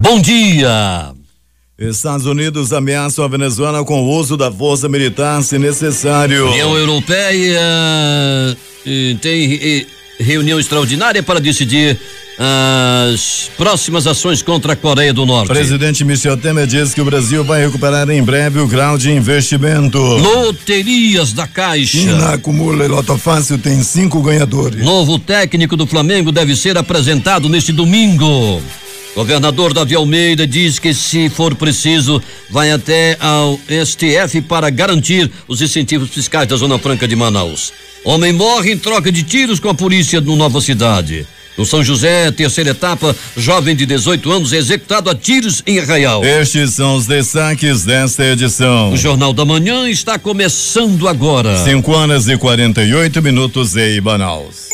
Bom dia. Estados Unidos ameaçam a Venezuela com o uso da força militar se necessário. União Europeia tem reunião extraordinária para decidir as próximas ações contra a Coreia do Norte. Presidente Michel Temer diz que o Brasil vai recuperar em breve o grau de investimento. Loterias da Caixa. China acumula e Loto Fácil tem 5 ganhadores. Novo técnico do Flamengo deve ser apresentado neste domingo. Governador Davi Almeida diz que, se for preciso, vai até ao STF para garantir os incentivos fiscais da Zona Franca de Manaus. Homem morre em troca de tiros com a polícia no Nova Cidade. No São José, terceira etapa, jovem de 18 anos é executado a tiros em Arraial. Estes são os destaques desta edição. O Jornal da Manhã está começando agora. 5h48 em Manaus.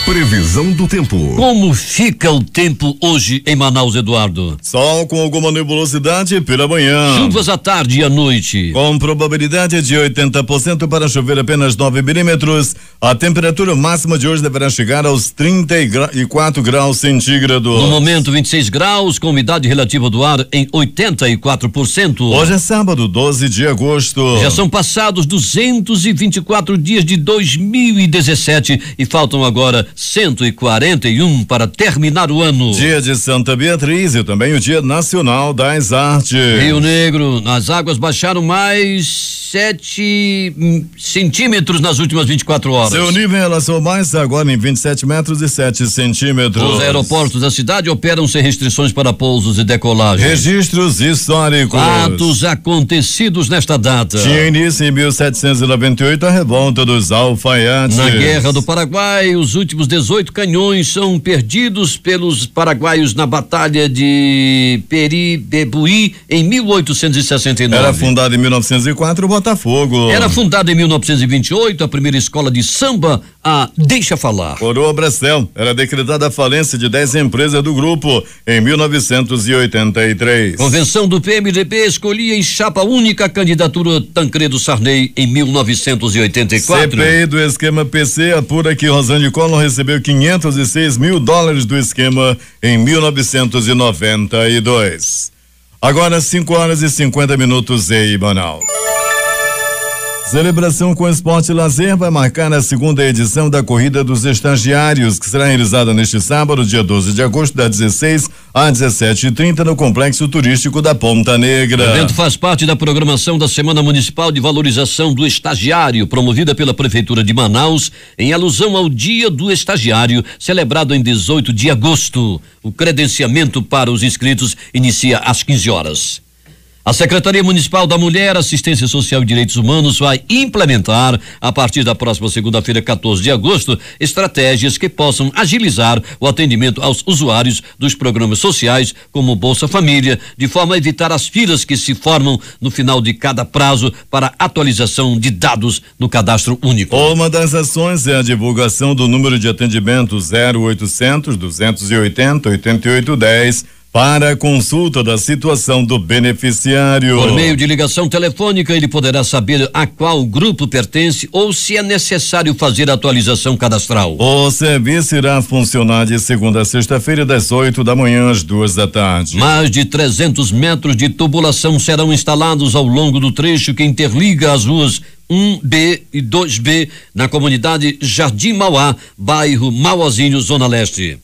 Previsão do tempo. Como fica o tempo hoje em Manaus, Eduardo? Sol com alguma nebulosidade pela manhã. Chuvas à tarde e à noite. Com probabilidade de 80% para chover apenas 9 milímetros. A temperatura máxima de hoje deverá chegar aos 34 graus centígrados. No momento, 26 graus, com umidade relativa do ar em 84%. Hoje é sábado, 12 de agosto. Já são passados 224 dias de 2017 e faltam agora 141 para terminar o ano. Dia de Santa Beatriz e também o Dia Nacional das Artes. Rio Negro, as águas baixaram mais 7 centímetros nas últimas 24 horas. Seu nível em relação ao mar está agora em 27 metros e 7 centímetros. Os aeroportos da cidade operam sem restrições para pousos e decolagens. Registros históricos. Fatos acontecidos nesta data. Tinha início em 1798 a revolta dos alfaiates. Na Guerra do Paraguai, os últimos 18 canhões são perdidos pelos paraguaios na Batalha de Peribebuí em 1869. Era fundado em 1904 o Botafogo. Era fundada em 1928 a primeira escola de samba, a Deixa Falar. Coroa Brastel, era decretada a falência de 10 empresas do grupo em 1983. Convenção do PMDB escolhia em chapa única a candidatura Tancredo Sarney em 1984. CPI do esquema PC apura que Rosane Collor recebeu $506 mil do esquema em 1992. Agora 5h50 em Manaus. Celebração com Esporte e Lazer vai marcar a segunda edição da Corrida dos Estagiários, que será realizada neste sábado, dia 12 de agosto, das 16 às 17h30, no Complexo Turístico da Ponta Negra. O evento faz parte da programação da Semana Municipal de Valorização do Estagiário, promovida pela Prefeitura de Manaus, em alusão ao Dia do Estagiário, celebrado em 18 de agosto. O credenciamento para os inscritos inicia às 15 horas. A Secretaria Municipal da Mulher, Assistência Social e Direitos Humanos vai implementar, a partir da próxima segunda-feira, 14 de agosto, estratégias que possam agilizar o atendimento aos usuários dos programas sociais, como Bolsa Família, de forma a evitar as filas que se formam no final de cada prazo para atualização de dados no Cadastro Único. Uma das ações é a divulgação do número de atendimento 0800 280 8810 para a consulta da situação do beneficiário. Por meio de ligação telefônica, ele poderá saber a qual grupo pertence ou se é necessário fazer a atualização cadastral. O serviço irá funcionar de segunda a sexta-feira, das 8 da manhã às 2 da tarde. Mais de 300 metros de tubulação serão instalados ao longo do trecho que interliga as ruas 1B e 2B na comunidade Jardim Mauá, bairro Mauazinho, Zona Leste.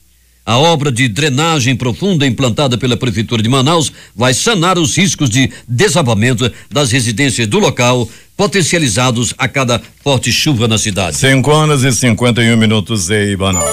A obra de drenagem profunda implantada pela Prefeitura de Manaus vai sanar os riscos de desabamento das residências do local, potencializados a cada forte chuva na cidade. 5h51 em Manaus.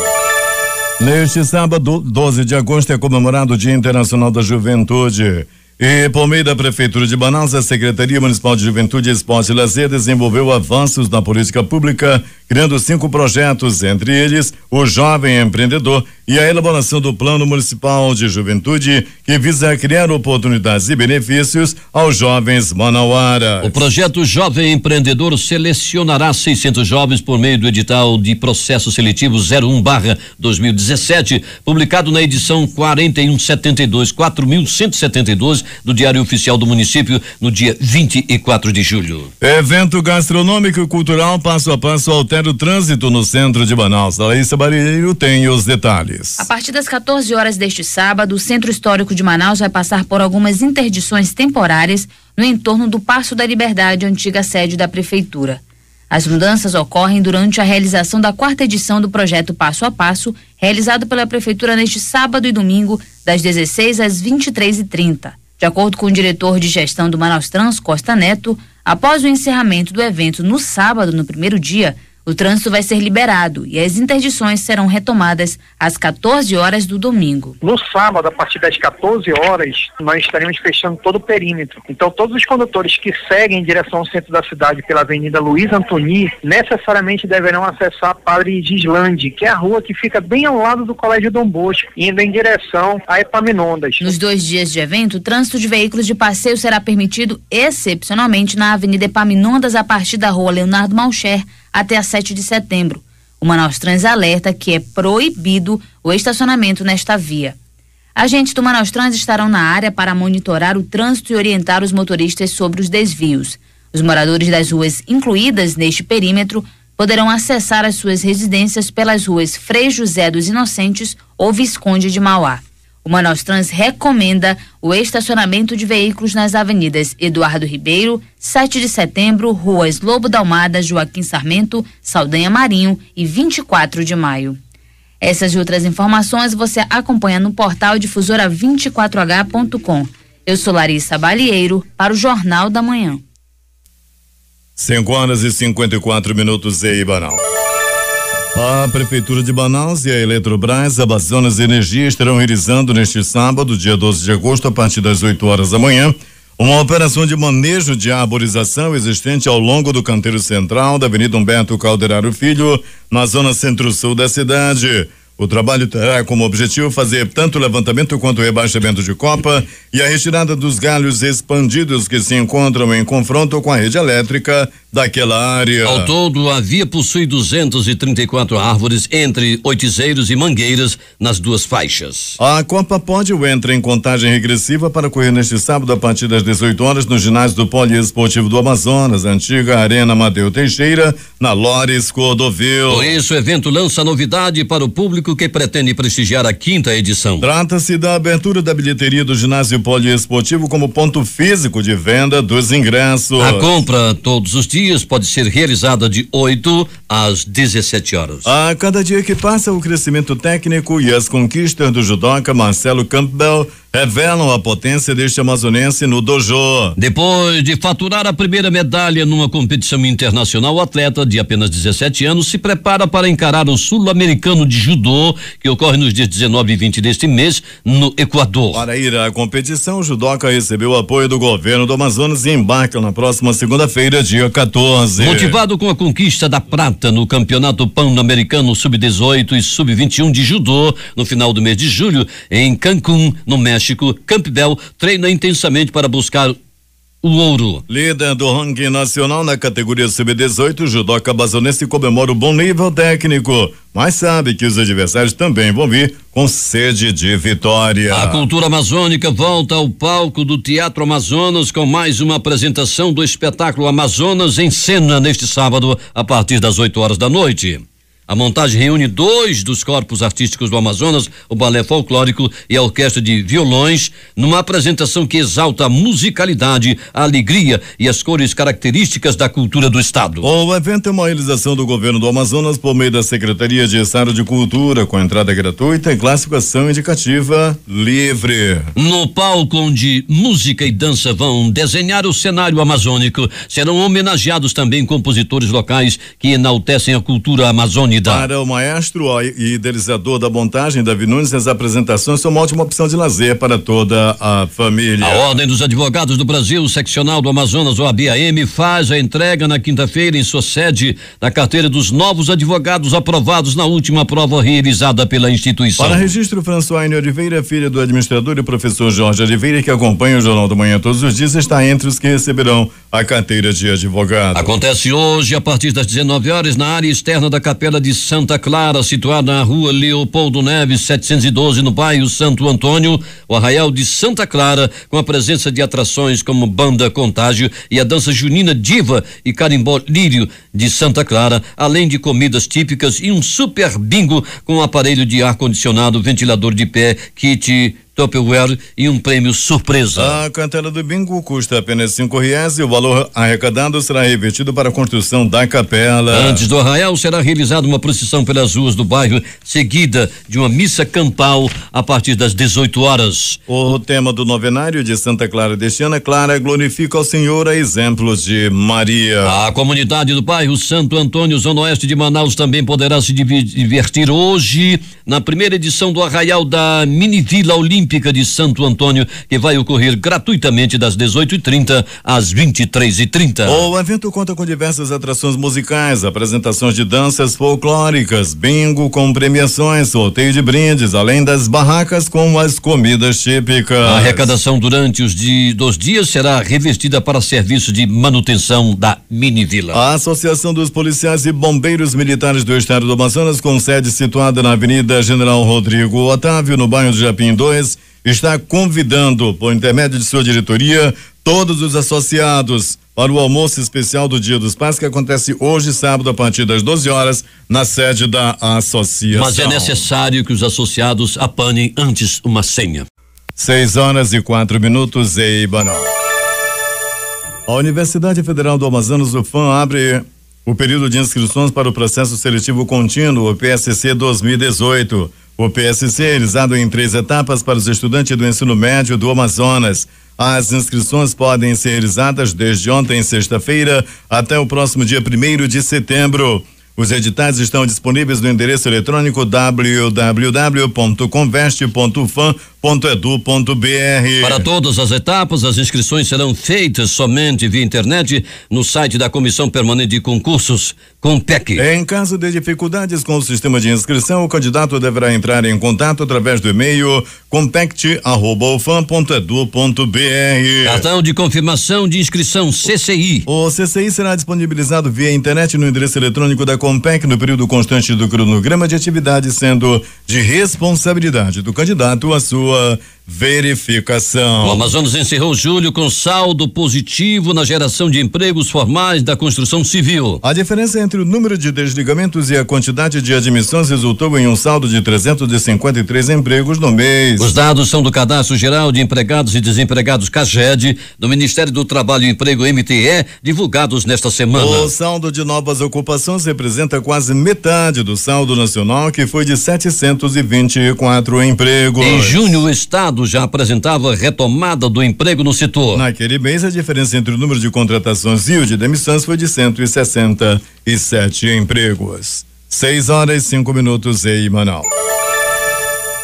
Neste sábado, 12 de agosto, é comemorado o Dia Internacional da Juventude. E, por meio da Prefeitura de Manaus, a Secretaria Municipal de Juventude, Esporte e Lazer desenvolveu avanços na política pública, criando 5 projetos, entre eles o Jovem Empreendedor e a elaboração do Plano Municipal de Juventude, que visa criar oportunidades e benefícios aos jovens manauaras. O projeto Jovem Empreendedor selecionará 600 jovens por meio do edital de processo seletivo 01/2017, publicado na edição 4172 do Diário Oficial do Município, no dia 24 de julho. Evento gastronômico e cultural passo a passo ao zero trânsito no centro de Manaus. Laísa Barreiro tem os detalhes. A partir das 14 horas deste sábado, o Centro Histórico de Manaus vai passar por algumas interdições temporárias no entorno do Paço da Liberdade, antiga sede da Prefeitura. As mudanças ocorrem durante a realização da 4ª edição do projeto Passo a Passo, realizado pela Prefeitura neste sábado e domingo, das 16 às 23h30. De acordo com o diretor de gestão do Manaus Trans, Costa Neto, após o encerramento do evento no sábado, no primeiro dia, o trânsito vai ser liberado e as interdições serão retomadas às 14 horas do domingo. No sábado, a partir das 14 horas, nós estaremos fechando todo o perímetro. Então, todos os condutores que seguem em direção ao centro da cidade pela Avenida Luiz Antoni, necessariamente deverão acessar a Padre Gislande, que é a rua que fica bem ao lado do Colégio Dom Bosco, indo em direção a Epaminondas. Nos 2 dias de evento, o trânsito de veículos de passeio será permitido excepcionalmente na Avenida Epaminondas, a partir da Rua Leonardo Malcher, até a 7 de setembro. O Manaus Trans alerta que é proibido o estacionamento nesta via. Agentes do Manaus Trans estarão na área para monitorar o trânsito e orientar os motoristas sobre os desvios. Os moradores das ruas incluídas neste perímetro poderão acessar as suas residências pelas ruas Frei José dos Inocentes ou Visconde de Mauá. O Manaus Trans recomenda o estacionamento de veículos nas avenidas Eduardo Ribeiro, 7 de setembro, ruas Lobo da Almada, Joaquim Sarmento, Saldanha Marinho e 24 de maio. Essas e outras informações você acompanha no portal difusora24h.com. Eu sou Larissa Balieiro para o Jornal da Manhã. 5h54 em Manaus. A Prefeitura de Manaus e a Eletrobras, Amazonas Energia, estarão realizando neste sábado, dia 12 de agosto, a partir das 8 horas da manhã, uma operação de manejo de arborização existente ao longo do canteiro central da Avenida Humberto Calderaro Filho, na zona centro-sul da cidade. O trabalho terá como objetivo fazer tanto o levantamento quanto o rebaixamento de copa e a retirada dos galhos expandidos que se encontram em confronto com a rede elétrica daquela área. Ao todo, a via possui 234 árvores entre oitizeiros e mangueiras nas 2 faixas. A Copa Pódio entra em contagem regressiva para correr neste sábado a partir das 18 horas no ginásio do Poliesportivo do Amazonas, antiga Arena Amadeu Teixeira, na Lores Cordovil. Por isso, o evento lança novidade para o público que pretende prestigiar a 5ª edição. Trata-se da abertura da bilheteria do ginásio poliesportivo como ponto físico de venda dos ingressos. A compra todos os dias pode ser realizada de 8 às 17 horas. A cada dia que passa, o crescimento técnico e as conquistas do judoca Marcelo Campbell revelam a potência deste amazonense no dojo. Depois de faturar a primeira medalha numa competição internacional, o atleta de apenas 17 anos se prepara para encarar o Sul-Americano de Judô, que ocorre nos dias 19 e 20 deste mês, no Equador. Para ir à competição, o judoca recebeu o apoio do governo do Amazonas e embarca na próxima segunda-feira, dia 14. Motivado com a conquista da prata no Campeonato Pan-Americano Sub-18 e Sub-21 de Judô, no final do mês de julho, em Cancún, no México, Campbell treina intensamente para buscar o ouro. Líder do ranking nacional na categoria Sub-18, o judoca amazonense comemora o bom nível técnico, mas sabe que os adversários também vão vir com sede de vitória. A cultura amazônica volta ao palco do Teatro Amazonas com mais uma apresentação do espetáculo Amazonas em Cena neste sábado, a partir das 8 horas da noite. A montagem reúne 2 dos corpos artísticos do Amazonas, o balé folclórico e a orquestra de violões, numa apresentação que exalta a musicalidade, a alegria e as cores características da cultura do estado. O evento é uma realização do governo do Amazonas por meio da Secretaria de Estado de Cultura, com entrada gratuita e classificação indicativa livre. No palco onde música e dança vão desenhar o cenário amazônico, serão homenageados também compositores locais que enaltecem a cultura amazônica. Para o maestro e idealizador da montagem, Davi Nunes, as apresentações são uma ótima opção de lazer para toda a família. A Ordem dos Advogados do Brasil, seccional do Amazonas, OAB-AM, faz a entrega na quinta-feira em sua sede da carteira dos novos advogados aprovados na última prova realizada pela instituição. Para registro, Françoine Oliveira, filha do administrador e professor Jorge Oliveira, que acompanha o Jornal da Manhã todos os dias, está entre os que receberão a carteira de advogado. Acontece hoje, a partir das 19 horas, na área externa da Capela de de Santa Clara, situada na rua Leopoldo Neves, 712, no bairro Santo Antônio, o Arraial de Santa Clara, com a presença de atrações como Banda Contágio e a dança junina Diva e Carimbó Lírio de Santa Clara, além de comidas típicas e um super bingo com aparelho de ar-condicionado, ventilador de pé, kit Tupperware e um prêmio surpresa. A cartela do bingo custa apenas R$5 e o valor arrecadado será revertido para a construção da capela. Antes do arraial será realizada uma procissão pelas ruas do bairro, seguida de uma missa campal a partir das 18 horas. O tema do novenário de Santa Clara deste ano é Clara glorifica ao Senhor a exemplos de Maria. A comunidade do bairro Santo Antônio, Zona Oeste de Manaus, também poderá se divertir hoje na primeira edição do arraial da Mini Vila Olímpica de Santo Antônio, que vai ocorrer gratuitamente das 18h30 às 23h30. O evento conta com diversas atrações musicais, apresentações de danças folclóricas, bingo com premiações, sorteio de brindes, além das barracas com as comidas típicas. A arrecadação durante os dias será revestida para serviço de manutenção da Mini Vila. A Associação dos Policiais e Bombeiros Militares do Estado do Amazonas, com sede situada na Avenida General Rodrigo Otávio, no bairro do Japim 2, está convidando, por intermédio de sua diretoria, todos os associados para o almoço especial do Dia dos Pais, que acontece hoje, sábado, a partir das 12 horas, na sede da associação. Mas é necessário que os associados apanem antes uma senha. 6h04 em Banal. A Universidade Federal do Amazonas, UFAM, abre o período de inscrições para o processo seletivo contínuo, o PSC 2018. O PSC é realizado em 3 etapas para os estudantes do ensino médio do Amazonas. As inscrições podem ser realizadas desde ontem, sexta-feira, até o próximo dia 1º de setembro. Os editais estão disponíveis no endereço eletrônico www.conveste.ufam.edu.br. Para todas as etapas, as inscrições serão feitas somente via internet no site da Comissão Permanente de Concursos, COMPEC. Em caso de dificuldades com o sistema de inscrição, o candidato deverá entrar em contato através do e-mail compect@ufam.edu.br. Cartão de confirmação de inscrição, CCI. O CCI será disponibilizado via internet no endereço eletrônico da COMPEC no período constante do cronograma de atividade, sendo de responsabilidade do candidato a sua verificação. O Amazonas encerrou julho com saldo positivo na geração de empregos formais da construção civil. A diferença entre o número de desligamentos e a quantidade de admissões resultou em um saldo de 353 empregos no mês. Os dados são do Cadastro Geral de Empregados e Desempregados, CAGED, do Ministério do Trabalho e Emprego, MTE, divulgados nesta semana. O saldo de novas ocupações representa quase metade do saldo nacional, que foi de 724 empregos. Em junho, o Estado já apresentava retomada do emprego no setor. Naquele mês, a diferença entre o número de contratações e o de demissões foi de 167 empregos. 6h05 em Manaus.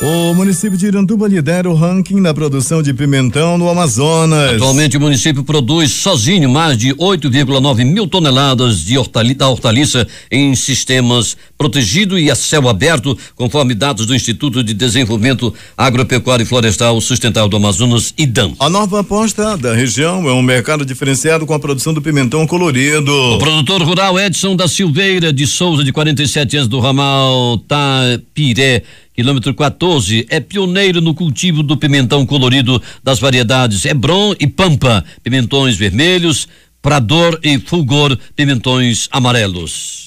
O município de Iranduba lidera o ranking na produção de pimentão no Amazonas. Atualmente o município produz sozinho mais de 8,9 mil toneladas de hortaliça em sistemas protegido e a céu aberto, conforme dados do Instituto de Desenvolvimento Agropecuário e Florestal Sustentável do Amazonas, IDAM. A nova aposta da região é um mercado diferenciado com a produção do pimentão colorido. O produtor rural Edson da Silveira de Souza, de 47 anos, do ramal Tapiré, quilômetro 14, é pioneiro no cultivo do pimentão colorido das variedades Hebron e Pampa, pimentões vermelhos, Prador e Fulgor, pimentões amarelos.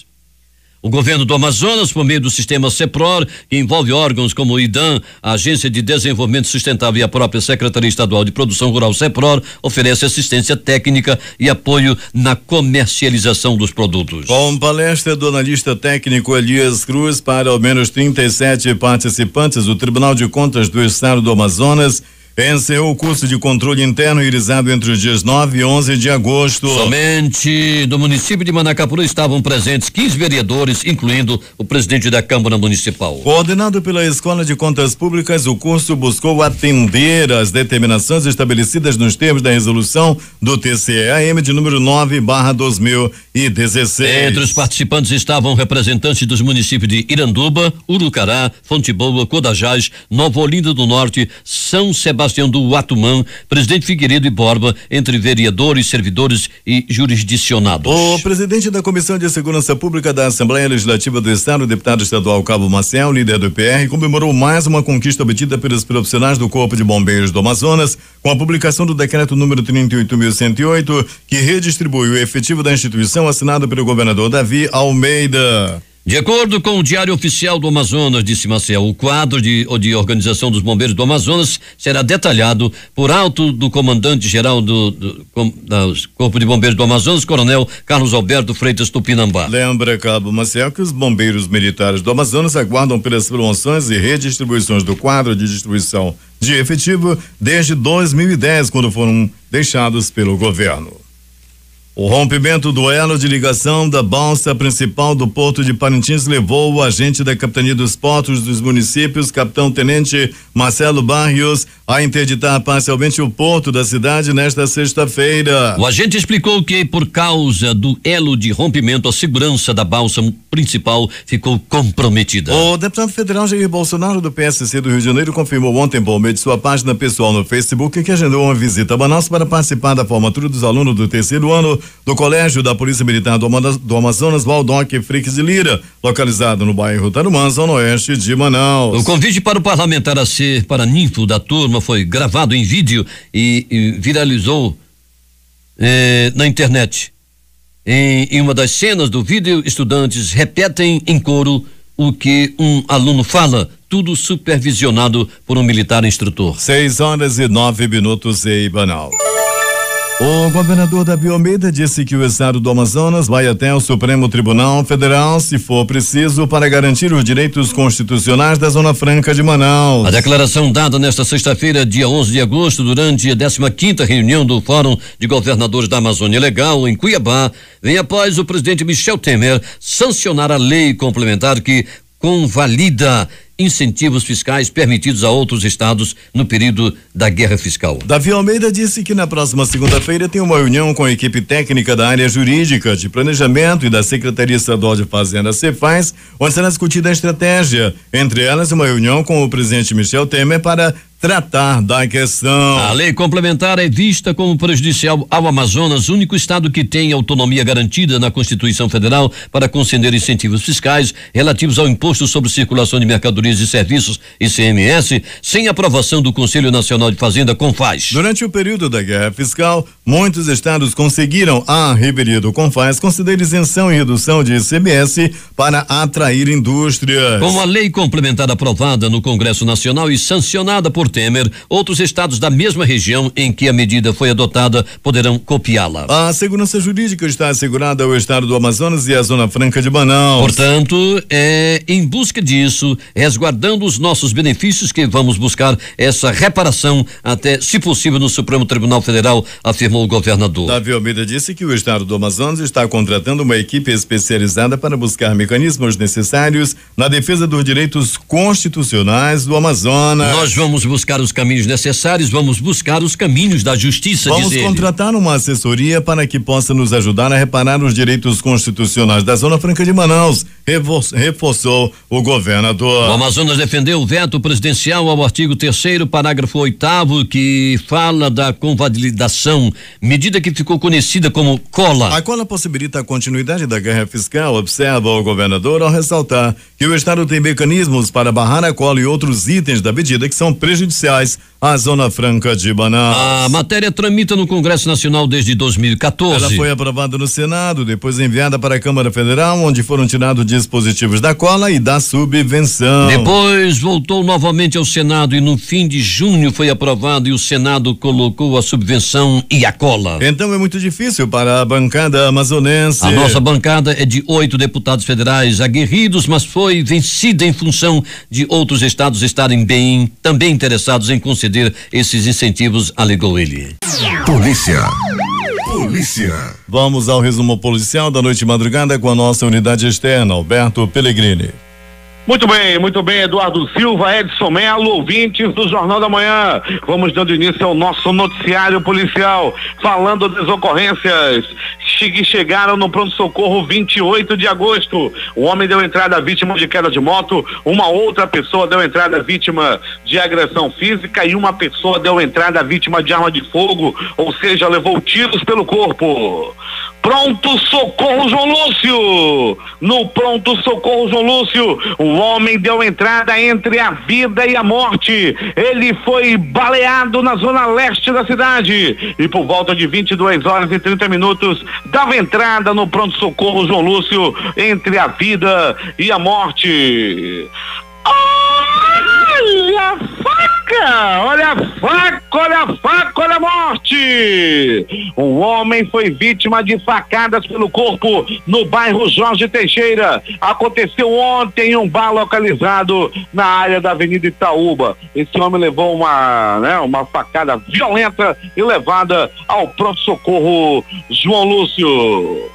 O governo do Amazonas, por meio do sistema CEPROR, que envolve órgãos como o IDAM, a Agência de Desenvolvimento Sustentável e a própria Secretaria Estadual de Produção Rural, CEPROR, oferece assistência técnica e apoio na comercialização dos produtos. Com palestra do analista técnico Elias Cruz para ao menos 37 participantes, o Tribunal de Contas do Estado do Amazonas encerrou o curso de controle interno realizado entre os dias 9 e 11 de agosto. Somente do município de Manacapuru estavam presentes 15 vereadores, incluindo o presidente da Câmara Municipal. Coordenado pela Escola de Contas Públicas, o curso buscou atender às determinações estabelecidas nos termos da resolução do TCE-AM de número 9/2016. Entre os participantes estavam representantes dos municípios de Iranduba, Urucará, Fonte Boa, Codajás, Nova Olinda do Norte, São Sebastião Sebastião do Atumã, Presidente Figueiredo e Borba, entre vereadores, servidores e jurisdicionados. O presidente da Comissão de Segurança Pública da Assembleia Legislativa do Estado, o deputado estadual Cabo Maciel, líder do PR, comemorou mais uma conquista obtida pelos profissionais do Corpo de Bombeiros do Amazonas, com a publicação do decreto número 38.108, que redistribui o efetivo da instituição, assinado pelo governador Davi Almeida. De acordo com o Diário Oficial do Amazonas, disse Maciel, o quadro de organização dos bombeiros do Amazonas será detalhado por alto do comandante-geral do Corpo de Bombeiros do Amazonas, Coronel Carlos Alberto Freitas Tupinambá. Lembra, Cabo Maciel, que os bombeiros militares do Amazonas aguardam pelas promoções e redistribuições do quadro de distribuição de efetivo desde 2010, quando foram deixados pelo governo. O rompimento do elo de ligação da balsa principal do Porto de Parintins levou o agente da Capitania dos Portos dos municípios, capitão-tenente Marcelo Barrios, a interditar parcialmente o porto da cidade nesta sexta-feira. O agente explicou que, por causa do elo de rompimento, a segurança da balsa principal ficou comprometida. O deputado federal Jair Bolsonaro, do PSC do Rio de Janeiro, confirmou ontem, por meio de sua página pessoal no Facebook, que agendou uma visita a Manaus para participar da formatura dos alunos do terceiro ano do Colégio da Polícia Militar do Amazonas, Valdoc Frix de Lira, localizado no bairro Tarumã, zona oeste de Manaus. O convite para o parlamentar a ser paraninfo da turma foi gravado em vídeo e viralizou na internet. Em uma das cenas do vídeo, estudantes repetem em coro o que um aluno fala, tudo supervisionado por um militar instrutor. 6:09 em Manaus. O governador Davi Almeida disse que o estado do Amazonas vai até o Supremo Tribunal Federal, se for preciso, para garantir os direitos constitucionais da Zona Franca de Manaus. A declaração dada nesta sexta-feira, dia 11 de agosto, durante a 15ª reunião do Fórum de Governadores da Amazônia Legal, em Cuiabá, vem após o presidente Michel Temer sancionar a lei complementar que convalida incentivos fiscais permitidos a outros estados no período da guerra fiscal. Davi Almeida disse que na próxima segunda-feira tem uma reunião com a equipe técnica da área jurídica, de planejamento e da Secretaria Estadual de Fazenda, Cefaz, onde será discutida a estratégia, entre elas uma reunião com o presidente Michel Temer para tratar da questão. A lei complementar é vista como prejudicial ao Amazonas, único estado que tem autonomia garantida na Constituição Federal para conceder incentivos fiscais relativos ao Imposto sobre Circulação de Mercadorias e Serviços, ICMS, sem aprovação do Conselho Nacional de Fazenda, CONFAZ. Durante o período da guerra fiscal, muitos estados conseguiram, à revelia do CONFAZ, conceder isenção e redução de ICMS para atrair indústrias. Com a lei complementar aprovada no Congresso Nacional e sancionada por Temer, outros estados da mesma região em que a medida foi adotada poderão copiá-la. A segurança jurídica está assegurada ao estado do Amazonas e à Zona Franca de Manaus. Portanto, é em busca disso, resguardando os nossos benefícios, que vamos buscar essa reparação até, se possível, no Supremo Tribunal Federal, afirmou o governador. Davi Almeida disse que o estado do Amazonas está contratando uma equipe especializada para buscar mecanismos necessários na defesa dos direitos constitucionais do Amazonas. Nós vamos buscar os caminhos necessários, vamos buscar os caminhos da justiça, vamos diz ele. Contratar uma assessoria para que possa nos ajudar a reparar os direitos constitucionais da Zona Franca de Manaus, reforçou o governador. O Amazonas defendeu o veto presidencial ao artigo 3º, parágrafo 8º, que fala da convalidação, medida que ficou conhecida como cola. A cola possibilita a continuidade da guerra fiscal, observa o governador, ao ressaltar que o estado tem mecanismos para barrar a cola e outros itens da medida que são prejudiciais à Zona Franca de Manaus. A matéria tramita no Congresso Nacional desde 2014. Ela foi aprovada no Senado, depois enviada para a Câmara Federal, onde foram tirados dispositivos da cola e da subvenção. Depois voltou novamente ao Senado e no fim de junho foi aprovado e o Senado colocou a subvenção e a cola. Então é muito difícil para a bancada amazonense. A nossa bancada é de 8 deputados federais aguerridos, mas foi vencida em função de outros estados estarem também interessados em conceder esses incentivos, alegou ele. Polícia. Vamos ao resumo policial da noite e madrugada com a nossa unidade externa, Alberto Pellegrini. Muito bem, Eduardo Silva, Edson Melo, ouvintes do Jornal da Manhã. Vamos dando início ao nosso noticiário policial, falando das ocorrências que chegaram no pronto-socorro 28 de agosto. O homem deu entrada à vítima de queda de moto, uma outra pessoa deu entrada à vítima de agressão física e uma pessoa deu entrada à vítima de arma de fogo, ou seja, levou tiros pelo corpo. Pronto-socorro João Lúcio. No pronto-socorro João Lúcio, o homem deu entrada entre a vida e a morte. Ele foi baleado na zona leste da cidade e por volta de 22 horas e 30 minutos dava entrada no pronto-socorro João Lúcio entre a vida e a morte. Olha a faca, olha a faca, olha a faca, olha a morte. Um homem foi vítima de facadas pelo corpo no bairro Jorge Teixeira. Aconteceu ontem em um bar localizado na área da Avenida Itaúba. Esse homem levou uma facada violenta e levada ao pronto-socorro João Lúcio.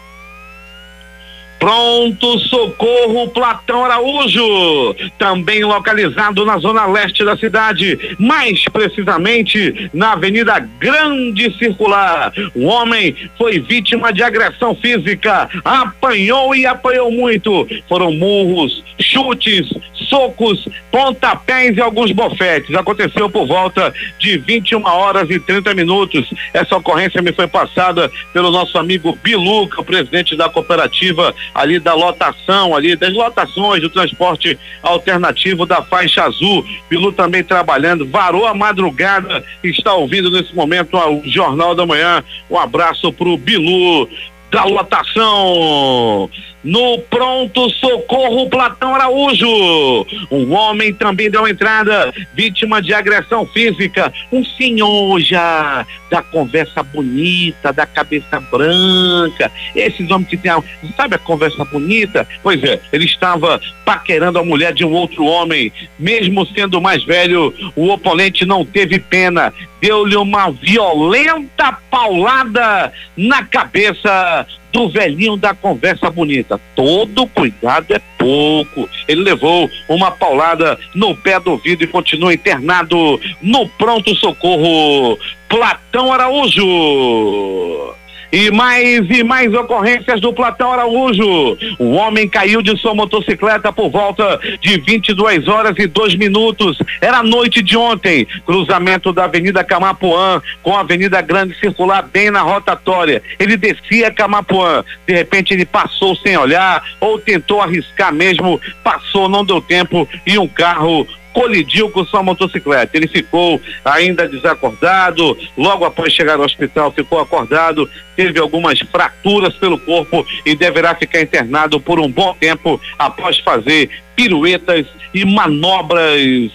Pronto-socorro Platão Araújo, também localizado na zona leste da cidade, mais precisamente na Avenida Grande Circular. O homem foi vítima de agressão física, apanhou e apanhou muito. Foram murros, chutes, socos, pontapés e alguns bofetes. Aconteceu por volta de 21 horas e 30 minutos. Essa ocorrência me foi passada pelo nosso amigo Biluca, o presidente da cooperativa ali da lotação, ali das lotações do transporte alternativo da faixa azul. Bilu também trabalhando, varou a madrugada, está ouvindo nesse momento o Jornal da Manhã. Um abraço pro Bilu da lotação. No pronto-socorro Platão Araújo, um homem também deu entrada, vítima de agressão física, um senhor já da conversa bonita, da cabeça branca, esses homens que tem, sabe a conversa bonita? Pois é, ele estava paquerando a mulher de um outro homem, mesmo sendo mais velho, o oponente não teve pena, deu-lhe uma violenta paulada na cabeça do velhinho da conversa bonita. Todo cuidado é pouco. Ele levou uma paulada no pé do ouvido e continua internado no pronto-socorro Platão Araújo. E mais ocorrências do Platão Araújo. O homem caiu de sua motocicleta por volta de 22 horas e 2 minutos. Era a noite de ontem. Cruzamento da Avenida Camapuã com a Avenida Grande Circular, bem na rotatória. Ele descia Camapuã. De repente ele passou sem olhar ou tentou arriscar mesmo. Passou, não deu tempo e um carro colidiu com sua motocicleta. Ele ficou ainda desacordado, logo após chegar ao hospital ficou acordado, teve algumas fraturas pelo corpo e deverá ficar internado por um bom tempo após fazer piruetas e manobras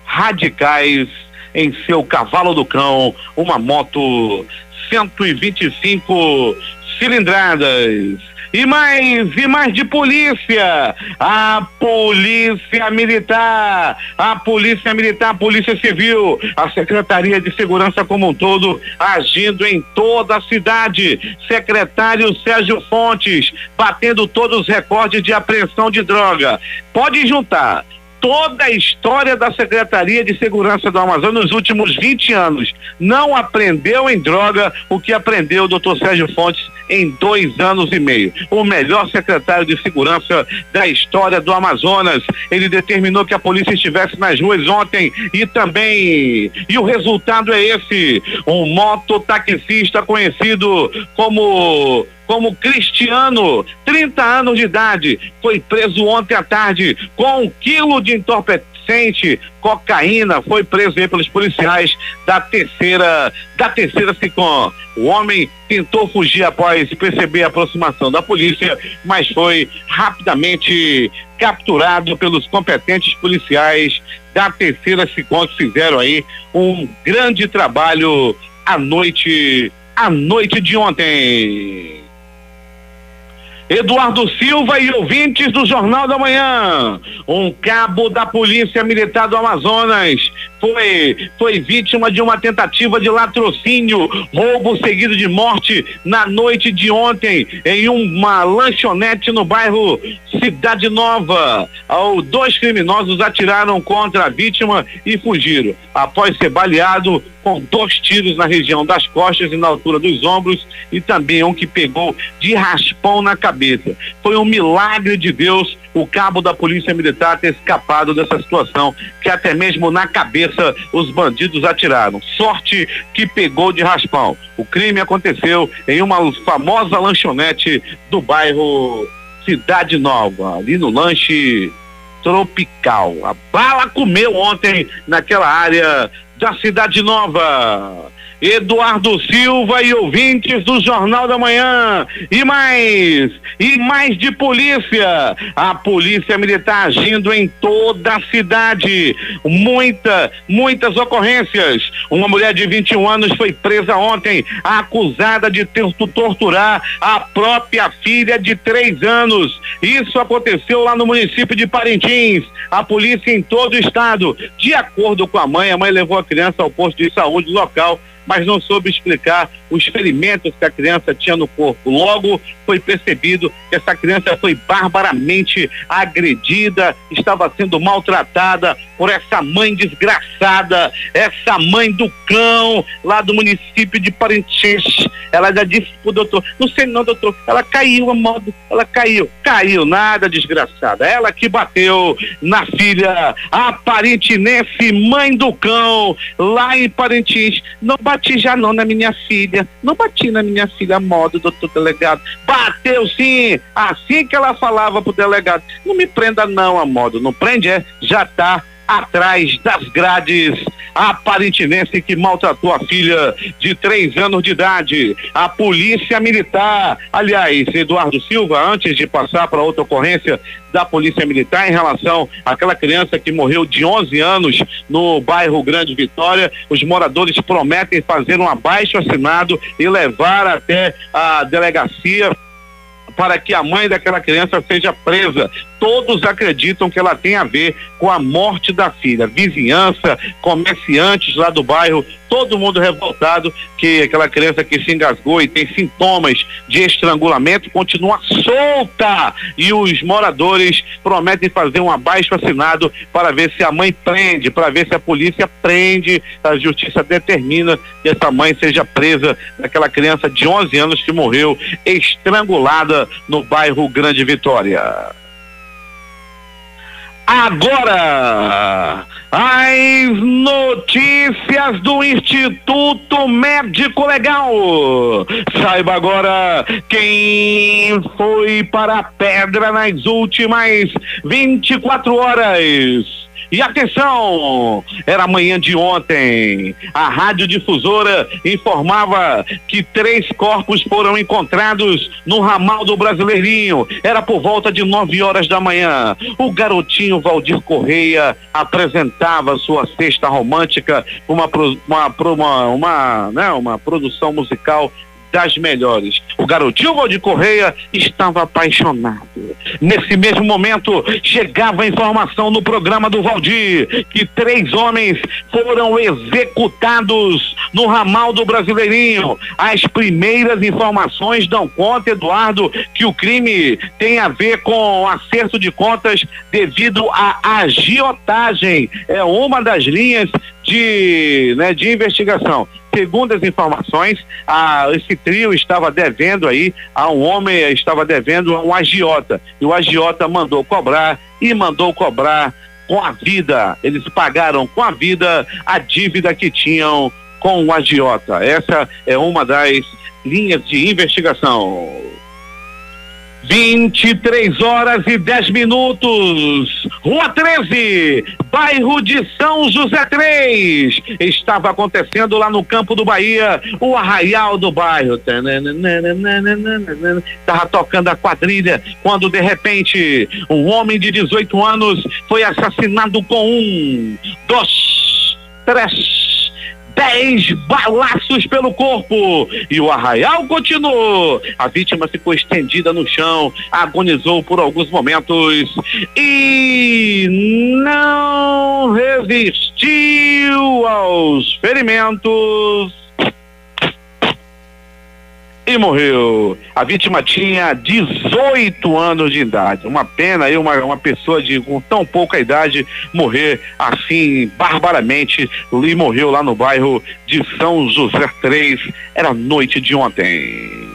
radicais em seu cavalo do cão, uma moto 125 cilindradas. E mais de polícia, a polícia militar, a polícia civil, a Secretaria de Segurança como um todo, agindo em toda a cidade. Secretário Sérgio Fontes, batendo todos os recordes de apreensão de droga. Pode juntar toda a história da Secretaria de Segurança do Amazonas nos últimos 20 anos. Não apreendeu em droga o que aprendeu o doutor Sérgio Fontes em 2 anos e meio. O melhor secretário de segurança da história do Amazonas. Ele determinou que a polícia estivesse nas ruas ontem e o resultado é esse. Um mototaxista conhecido como Cristiano, 30 anos de idade, foi preso ontem à tarde com 1 quilo de entorpecente, cocaína, foi preso aí pelos policiais da terceira SICOM. O homem tentou fugir após perceber a aproximação da polícia, mas foi rapidamente capturado pelos competentes policiais da terceira SICOM, que fizeram aí um grande trabalho à noite de ontem. Eduardo Silva e ouvintes do Jornal da Manhã, um cabo da Polícia Militar do Amazonas foi vítima de uma tentativa de latrocínio, roubo seguido de morte na noite de ontem em uma lanchonete no bairro Cidade Nova. 2 criminosos atiraram contra a vítima e fugiram. Após ser baleado, com 2 tiros na região das costas e na altura dos ombros, e também um que pegou de raspão na cabeça. Foi um milagre de Deus o cabo da Polícia Militar ter escapado dessa situação, que até mesmo na cabeça os bandidos atiraram. Sorte que pegou de raspão. O crime aconteceu em uma famosa lanchonete do bairro Cidade Nova, ali no Lanche Tropical. A bala comeu ontem naquela área da Cidade Nova. Eduardo Silva e ouvintes do Jornal da Manhã, e mais de polícia. A Polícia Militar agindo em toda a cidade, muitas ocorrências. Uma mulher de 21 anos foi presa ontem, acusada de torturar a própria filha de 3 anos. Isso aconteceu lá no município de Parintins. A polícia em todo o estado, de acordo com a mãe levou a criança ao posto de saúde local, mas não soube explicar os ferimentos que a criança tinha no corpo. Logo foi percebido que essa criança foi barbaramente agredida, estava sendo maltratada por essa mãe desgraçada, essa mãe do cão, lá do município de Parintins. Ela já disse pro doutor: não sei não, doutor, ela caiu a modo, ela caiu nada, desgraçada, ela que bateu na filha, a parintinense mãe do cão, lá em Parintins. Não bati já não na minha filha, não bati na minha filha a modo, doutor delegado. Bateu sim, assim que ela falava pro delegado: não me prenda não a modo, não prende já tá atrás das grades. A parintinense que maltratou a filha de 3 anos de idade. A Polícia Militar, aliás, Eduardo Silva, antes de passar para outra ocorrência da Polícia Militar em relação àquela criança que morreu de 11 anos no bairro Grande Vitória, os moradores prometem fazer um abaixo-assinado e levar até a delegacia para que a mãe daquela criança seja presa. Todos acreditam que ela tem a ver com a morte da filha. Vizinhança, comerciantes lá do bairro, todo mundo revoltado que aquela criança que se engasgou e tem sintomas de estrangulamento continua solta, e os moradores prometem fazer um abaixo-assinado para ver se a mãe prende, para ver se a polícia prende, a justiça determina que essa mãe seja presa daquela criança de 11 anos que morreu estrangulada no bairro Grande Vitória. Agora, as notícias do Instituto Médico Legal. Saiba agora quem foi para a pedra nas últimas 24 horas. E atenção, era manhã de ontem, a radiodifusora informava que 3 corpos foram encontrados no ramal do Brasileirinho. Era por volta de 9 horas da manhã. O garotinho Valdir Correia apresentava sua cesta romântica, uma produção musical das melhores. O garotinho Valdir Correia estava apaixonado. Nesse mesmo momento, chegava a informação no programa do Valdir que 3 homens foram executados no ramal do Brasileirinho. As primeiras informações dão conta, Eduardo, que o crime tem a ver com acerto de contas devido à agiotagem. É uma das linhas de investigação. Segundo as informações, esse trio estava devendo a um homem, estava devendo a um agiota, e o agiota mandou cobrar com a vida. Eles pagaram com a vida a dívida que tinham com o agiota. Essa é uma das linhas de investigação. 23 horas e 10 minutos, Rua 13, bairro de São José 3. Estava acontecendo lá no Campo do Bahia, o arraial do bairro. Estava tocando a quadrilha, quando de repente um homem de 18 anos foi assassinado com 1, 2, 3, 10 balaços pelo corpo, e o arraial continuou. A vítima ficou estendida no chão, agonizou por alguns momentos e não resistiu aos ferimentos. e morreu. A vítima tinha 18 anos de idade. Uma pena aí uma pessoa com tão pouca idade morrer assim barbaramente, e morreu lá no bairro de São José 3. Era noite de ontem.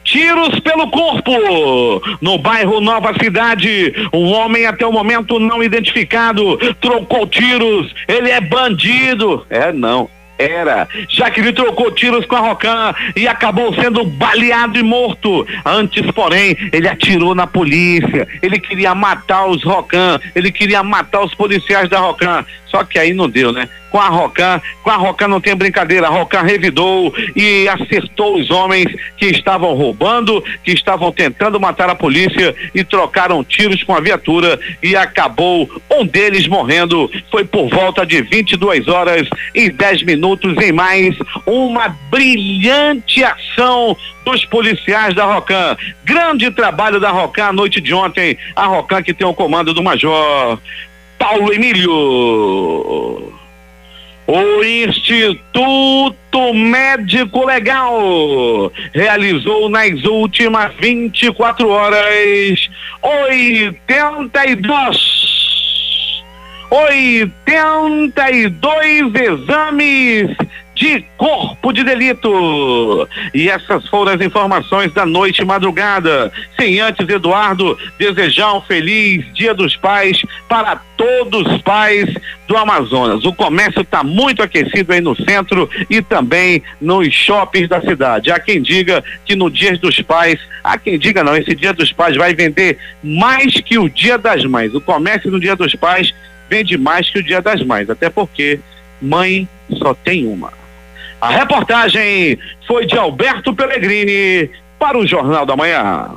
Tiros pelo corpo. No bairro Nova Cidade, um homem até o momento não identificado trocou tiros. Ele é bandido. Já que ele trocou tiros com a Rocan e acabou sendo baleado e morto. Antes, porém, ele atirou na polícia. Ele queria matar os Rocan, ele queria matar os policiais da Rocan. Só que aí não deu, né? Com a Rocan não tem brincadeira. A Rocan revidou e acertou os homens que estavam roubando, que estavam tentando matar a polícia, e trocaram tiros com a viatura e acabou um deles morrendo. Foi por volta de 22h10 em mais uma brilhante ação dos policiais da Rocan. Grande trabalho da Rocan a noite de ontem. A Rocan que tem o comando do Major Paulo Emílio. O Instituto Médico Legal realizou nas últimas 24 horas 82 exames de corpo de delito. E essas foram as informações da noite e madrugada. Sem antes, Eduardo, desejar um feliz Dia dos Pais para todos os pais do Amazonas. O comércio está muito aquecido aí no centro e também nos shoppings da cidade. Há quem diga que no Dia dos Pais, esse Dia dos Pais vai vender mais que o Dia das Mães. O comércio no Dia dos Pais vende mais que o Dia das Mães, até porque mãe só tem uma. A reportagem foi de Alberto Pellegrini para o Jornal da Manhã.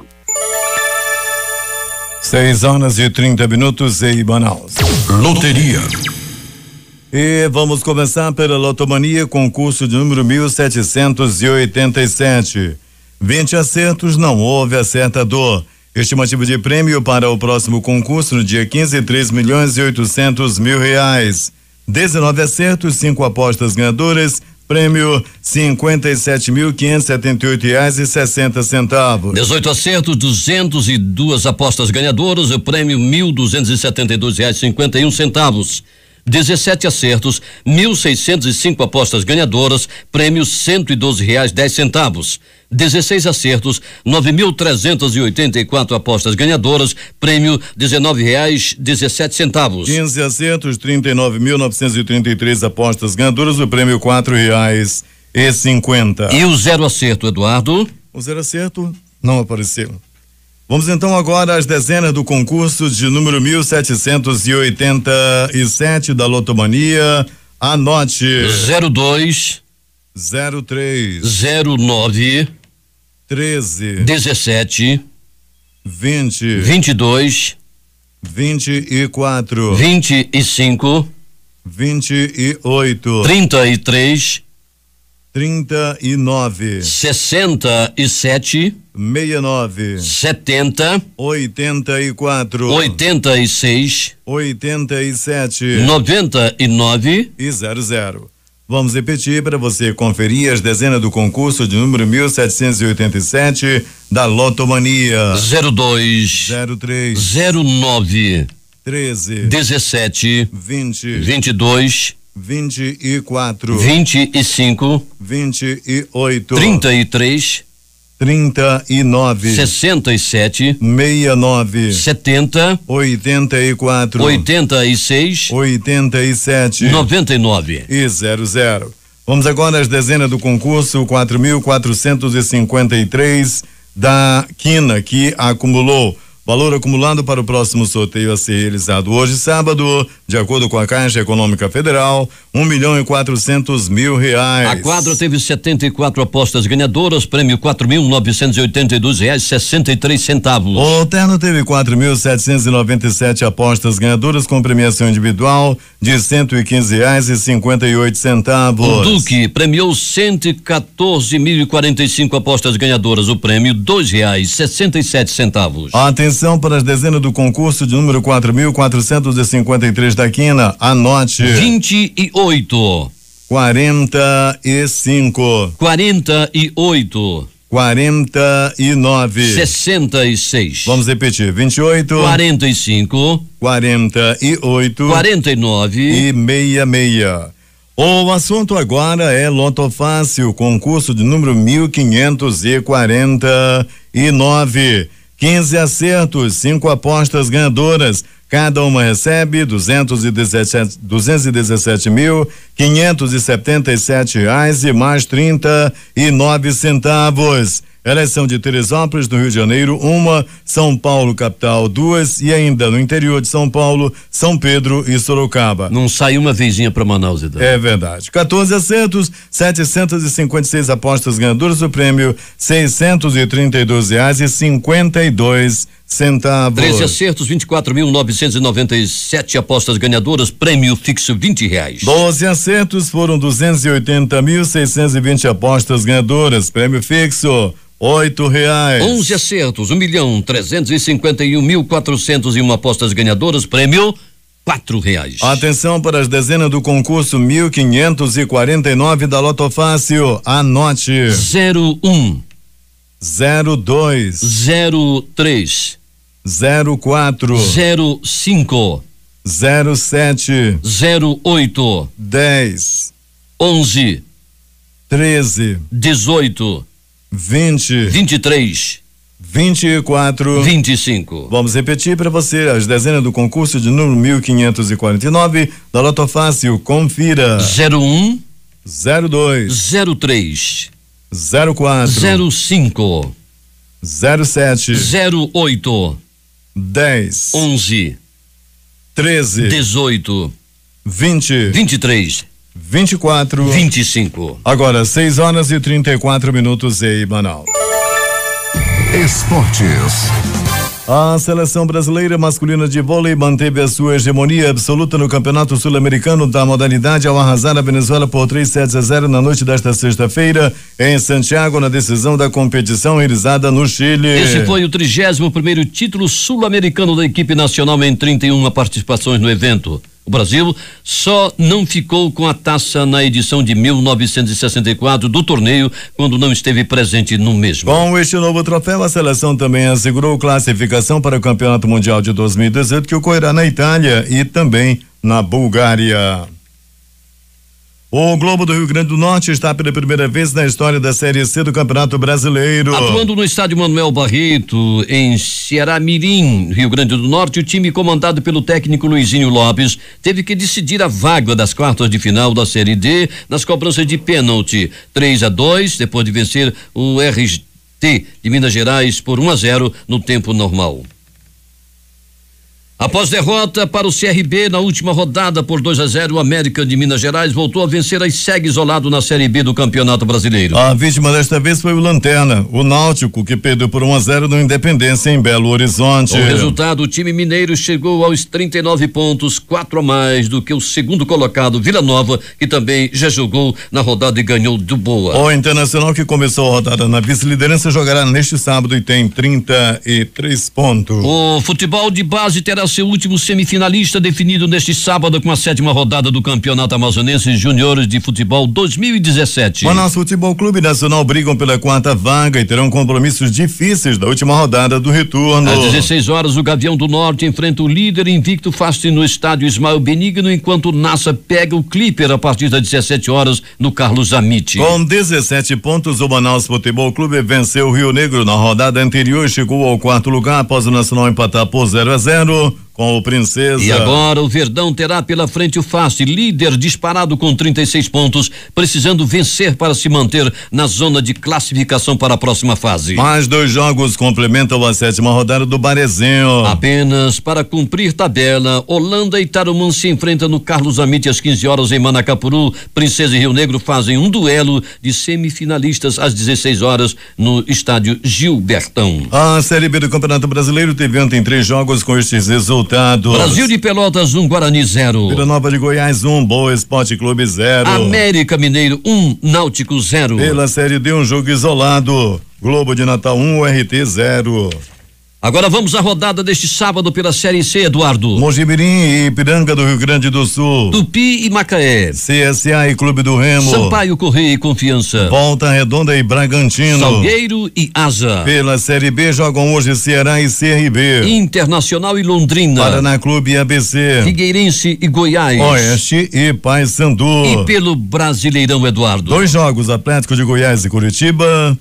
6h30 em Manaus. Loteria. E vamos começar pela Lotomania, concurso de número 1787. 20 acertos, não houve acertador. Estimativa de prêmio para o próximo concurso no dia 15, 3.800.000 reais. 19 acertos, 5 apostas ganhadoras. Prêmio R$58.578,60. 18 acertos, 202 apostas ganhadoras, o prêmio R$1.272,51. 17 acertos, 1.605 apostas ganhadoras, prêmio R$112,10. 16 acertos, 9.384 apostas ganhadoras, prêmio R$19,17. 15 acertos, 39.933 apostas ganhadoras, o prêmio R$4,50. E o 0 acerto, Eduardo? O 0 acerto não apareceu. Vamos então agora às dezenas do concurso de número 1787 da Lotomania. Anote: 02, 03, 09, 13, 17, 20, 22, 24, 25, 28, 33, 39, 67, 69, 70, 84, 86, 87, 99 e 00. Vamos repetir para você conferir as dezenas do concurso de número 1787 da Lotomania. 02, 03, 09, 13, 17, 20, 22, 24, 25, 28, 33, 39, 67, 69, 70, 84, 86, 87, 99 e 00. Vamos agora às dezenas do concurso 4.453 da Quina, que acumulou valor acumulado para o próximo sorteio a ser realizado hoje, sábado, de acordo com a Caixa Econômica Federal, R$1.400.000. A quadra teve 74 apostas ganhadoras, prêmio R$4.982,63. O terno teve 4.797 apostas ganhadoras com premiação individual de R$115,58. O Duque premiou 114.045 apostas ganhadoras, o prêmio R$2,67. Atenção para as dezenas do concurso de número 4.453 da Quina. Anote: 28, 45. 48. 49. 66. Vamos repetir. 28. 45. 48. 49. E 66. O assunto agora é Loto Fácil, concurso de número 1549. 15 acertos, 5 apostas ganhadoras. Cada uma recebe R$217.577 e mais 39 centavos. Elas são de Teresópolis, no Rio de Janeiro, uma, São Paulo, capital, 2, e ainda no interior de São Paulo, São Pedro e Sorocaba. Não sai uma vezinha para Manaus, Edão. É verdade. 14 acertos, 756 apostas ganhadoras, o prêmio R$632,52. 13 acertos, 24.997 apostas ganhadoras, prêmio fixo R$20. 12 acertos, foram 280.620 apostas ganhadoras, prêmio fixo R$8. 11 acertos, 1.351.401 apostas ganhadoras, prêmio R$4. Atenção para as dezenas do concurso 1549 da Loto Fácil. Anote: 01, 02, 03, 04, 05, 07, 08, 10, 11, 13, 18, 20, 23, 24, 25. Vamos repetir para você as dezenas do concurso de número 1549 da Loto Fácil. Confira: 01, 02, 03, 04, 05, 07, 08, 10, 11, 13, 18, 20, 23, 24, 25. Agora 6h34 em Manaus. Esportes. A seleção brasileira masculina de vôlei manteve a sua hegemonia absoluta no Campeonato Sul-Americano da modalidade ao arrasar a Venezuela por 3-7-0 na noite desta sexta-feira em Santiago, na decisão da competição realizada no Chile. Esse foi o 31º título sul-americano da equipe nacional em 31 participações no evento. O Brasil só não ficou com a taça na edição de 1964 do torneio, quando não esteve presente no mesmo. Com este novo troféu, a seleção também assegurou classificação para o Campeonato Mundial de 2018, que ocorrerá na Itália e também na Bulgária. O Globo do Rio Grande do Norte está pela primeira vez na história da Série C do Campeonato Brasileiro. Atuando no estádio Manuel Barreto, em Ceará-Mirim, Rio Grande do Norte, o time comandado pelo técnico Luizinho Lopes teve que decidir a vaga das quartas de final da Série D nas cobranças de pênalti. 3-2, depois de vencer o RT de Minas Gerais por 1-0 no tempo normal. Após derrota para o CRB na última rodada por 2-0, o América de Minas Gerais voltou a vencer e segue isolado na Série B do Campeonato Brasileiro. A vítima desta vez foi o Lanterna, o Náutico, que perdeu por 1-0 no Independência em Belo Horizonte. O resultado, o time mineiro chegou aos 39 pontos, 4 a mais do que o segundo colocado, Vila Nova, que também já jogou na rodada e ganhou do Boa. O Internacional, que começou a rodada na vice-liderança, jogará neste sábado e tem 33 pontos. O futebol de base terá seu último semifinalista definido neste sábado com a 7ª rodada do Campeonato Amazonense Juniores de Futebol 2017. Manaus Futebol Clube e Nacional brigam pela 4ª vaga e terão compromissos difíceis da última rodada do retorno. Às 16 horas, o Gavião do Norte enfrenta o líder invicto Fast no estádio Ismael Benigno, enquanto o Nassa pega o Clipper a partir das 17 horas no Carlos Amite. Com 17 pontos, o Manaus Futebol Clube venceu o Rio Negro na rodada anterior e chegou ao 4º lugar após o Nacional empatar por 0-0 com o Princesa. E agora o Verdão terá pela frente o Fast, líder disparado com 36 pontos, precisando vencer para se manter na zona de classificação para a próxima fase. Mais 2 jogos complementam a 7ª rodada do Barezinho. Apenas para cumprir tabela, Holanda e Tarumã se enfrentam no Carlos Amite às 15 horas em Manacapuru. Princesa e Rio Negro fazem um duelo de semifinalistas às 16 horas no estádio Gilbertão. A Série B do Campeonato Brasileiro teve ontem 3 jogos com estes resultados. Brasil de Pelotas 1, Guarani 0. Vila Nova de Goiás 1, Boa Esporte Clube 0. América Mineiro 1, Náutico 0. Pela Série D, um jogo isolado. Globo de Natal 1, URT 0. Agora vamos à rodada deste sábado pela Série C, Eduardo. Mojimirim e Ipiranga do Rio Grande do Sul. Tupi e Macaé. CSA e Clube do Remo. Sampaio Correia e Confiança. Volta Redonda e Bragantino. Salgueiro e Asa. Pela Série B jogam hoje Ceará e CRB. Internacional e Londrina. Paraná Clube e ABC. Figueirense e Goiás. Oeste e Paysandu. E pelo Brasileirão, Eduardo. 2 jogos, Atlético de Goiás e Curitiba.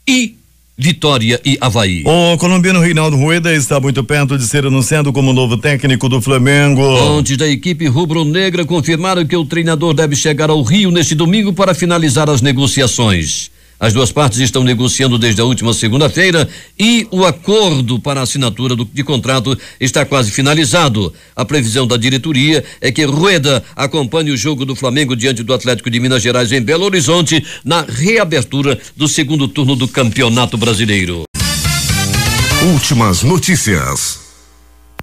E Vitória e Avaí. O colombiano Reinaldo Rueda está muito perto de ser anunciado como novo técnico do Flamengo. Fontes da equipe rubro-negra confirmaram que o treinador deve chegar ao Rio neste domingo para finalizar as negociações. As duas partes estão negociando desde a última segunda-feira e o acordo para a assinatura de contrato está quase finalizado. A previsão da diretoria é que Rueda acompanhe o jogo do Flamengo diante do Atlético de Minas Gerais em Belo Horizonte na reabertura do segundo turno do Campeonato Brasileiro. Últimas notícias.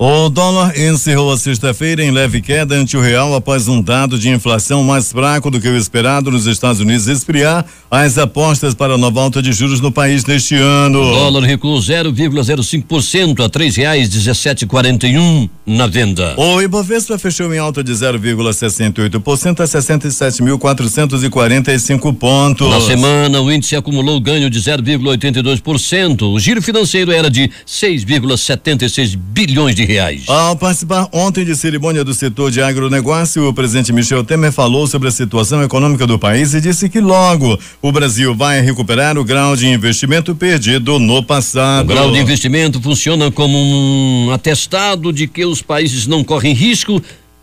O dólar encerrou a sexta-feira em leve queda ante o real após um dado de inflação mais fraco do que o esperado nos Estados Unidos esfriar as apostas para a nova alta de juros no país neste ano. O dólar recuou 0,05% a R$3,1741 na venda. O Ibovespa fechou em alta de 0,68% a 67.445 pontos. Na semana, o índice acumulou ganho de 0,82%. O giro financeiro era de 6,76 bilhões de reais. Ao participar ontem de cerimônia do setor de agronegócio, o presidente Michel Temer falou sobre a situação econômica do país e disse que logo o Brasil vai recuperar o grau de investimento perdido no passado. O grau de investimento funciona como um atestado de que os países não correm risco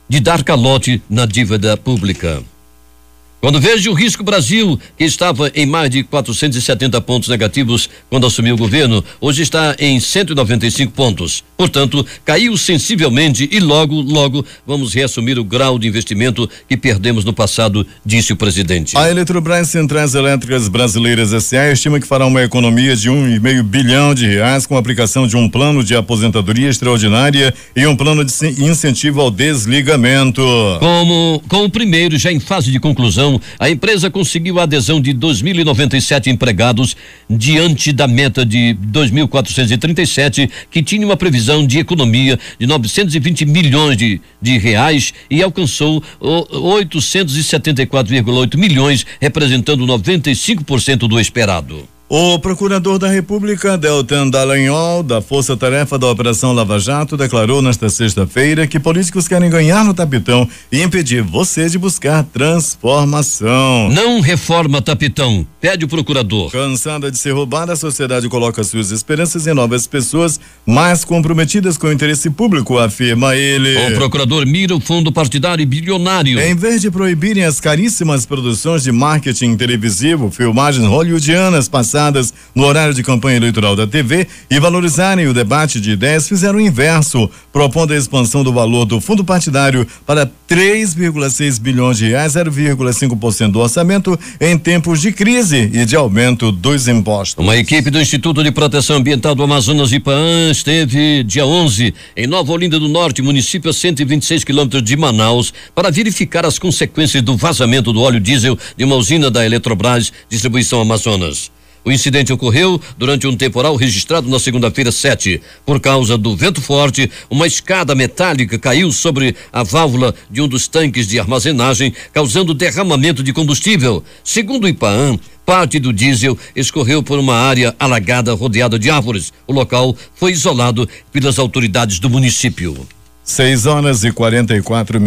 de dar calote na dívida pública. Quando vejo o Risco Brasil, que estava em mais de 470 pontos negativos quando assumiu o governo, hoje está em 195 pontos. Portanto, caiu sensivelmente e logo vamos reassumir o grau de investimento que perdemos no passado, disse o presidente. A Eletrobras Centrais Elétricas Brasileiras S.A. estima que fará uma economia de R$1,5 bilhão com a aplicação de um plano de aposentadoria extraordinária e um plano de incentivo ao desligamento. Com o primeiro já em fase de conclusão, a empresa conseguiu a adesão de 2.097 empregados diante da meta de 2.437, que tinha uma previsão de economia de 920 milhões de reais e alcançou 874,8 milhões, representando 95% do esperado. O procurador da República, Deltan Dallagnol, da Força Tarefa da Operação Lava Jato, declarou nesta sexta-feira que políticos querem ganhar no tapetão e impedir você de buscar transformação. Não reforma tapetão, pede o procurador. Cansada de ser roubada, a sociedade coloca suas esperanças em novas pessoas mais comprometidas com o interesse público, afirma ele. O procurador mira o fundo partidário e bilionário. Em vez de proibirem as caríssimas produções de marketing televisivo, filmagens hollywoodianas passadas no horário de campanha eleitoral da TV e valorizarem o debate de ideias, fizeram o inverso, propondo a expansão do valor do fundo partidário para 3,6 bilhões de reais, 0,5% do orçamento, em tempos de crise e de aumento dos impostos. Uma equipe do Instituto de Proteção Ambiental do Amazonas, IPAAM, esteve dia 11 em Nova Olinda do Norte, município a 126 quilômetros de Manaus, para verificar as consequências do vazamento do óleo diesel de uma usina da Eletrobras Distribuição Amazonas. O incidente ocorreu durante um temporal registrado na segunda-feira 7. Por causa do vento forte, uma escada metálica caiu sobre a válvula de um dos tanques de armazenagem, causando derramamento de combustível. Segundo o IPAAM, parte do diesel escorreu por uma área alagada rodeada de árvores. O local foi isolado pelas autoridades do município. 6:44